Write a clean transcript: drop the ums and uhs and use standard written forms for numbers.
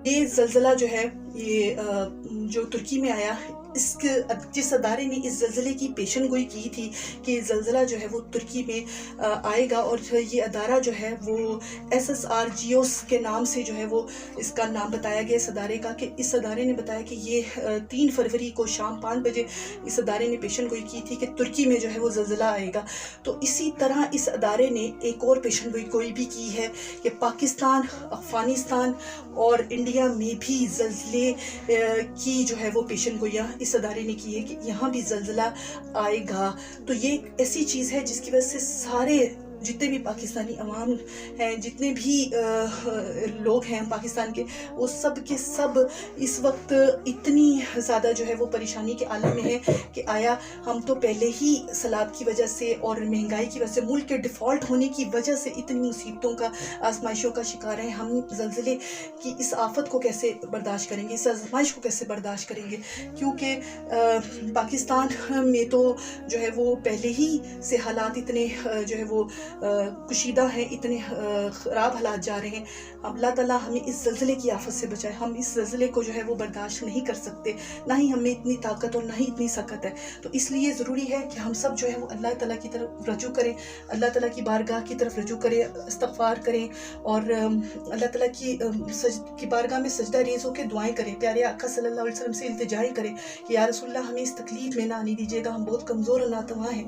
یہ زلزلہ جو ہے یہ جو ترکی میں آیا، جس ادارے نے اس زلزلے کی پیشن گوئی کی تھی کہ زلزلہ جو ہے وہ ترکی میں آئے گا، اور یہ ادارہ جو ہے وہ SSRGOS کے نام سے جو ہے وہ اس کا نام بتایا گیا اس ادارے کا، کہ اس ادارے نے بتایا کہ یہ 3 فروری کو شام 5 بجے اس ادارے نے پیشن گوئی کی تھی کہ ترکی میں جو ہے وہ زلزلہ آئے گا۔ تو اسی طرح اس ادارے نے ایک اور پیشن گوئی بھی کی ہے کہ پاکستان، افغانستان اور انڈیا میں بھی زلزلے کی جو ہے وہ پیشن گوئیاں اس ادارے نے کی ہے کہ یہاں بھی زلزلہ آئے گا۔ تو یہ ایک ایسی چیز ہے جس کی وجہ سے سارے جتنے بھی پاکستانی عوام ہیں، جتنے بھی لوگ ہیں پاکستان کے، وہ سب کے سب اس وقت اتنی زیادہ جو ہے وہ پریشانی کے عالم میں ہے کہ آیا ہم تو پہلے ہی سیلاب کی وجہ سے اور مہنگائی کی وجہ سے، ملک کے ڈیفالٹ ہونے کی وجہ سے اتنی مصیبتوں کا، آزمائشوں کا شکار ہیں، ہم زلزلے کی اس آفت کو کیسے برداشت کریں گے، اس آزمائش کو کیسے برداشت کریں گے؟ کیونکہ پاکستان میں تو جو ہے وہ پہلے ہی سے حالات اتنے جو ہے وہ کشیدہ ہیں، اتنے خراب حالات جا رہے ہیں۔ اللہ تعالیٰ ہمیں اس زلزلے کی آفت سے بچائے۔ ہم اس زلزلے کو جو ہے وہ برداشت نہیں کر سکتے، نہ ہی ہمیں اتنی طاقت اور نہ ہی اتنی سکت ہے۔ تو اس لیے ضروری ہے کہ ہم سب جو ہے وہ اللہ تعالیٰ کی طرف رجوع کریں، اللہ تعالیٰ کی بارگاہ کی طرف رجوع کریں، استغفار کریں، اور اللہ تعالیٰ کی بارگاہ میں سجدہ ریز ہو کے دعائیں کریں، پیارے آقا صلی اللہ علیہ وسلم سے التجائیں کریں کہ یا رسول اللہ ہمیں اس تکلیف میں نہ آنے دیجیے گا، ہم بہت کمزور اور ناتواں ہیں۔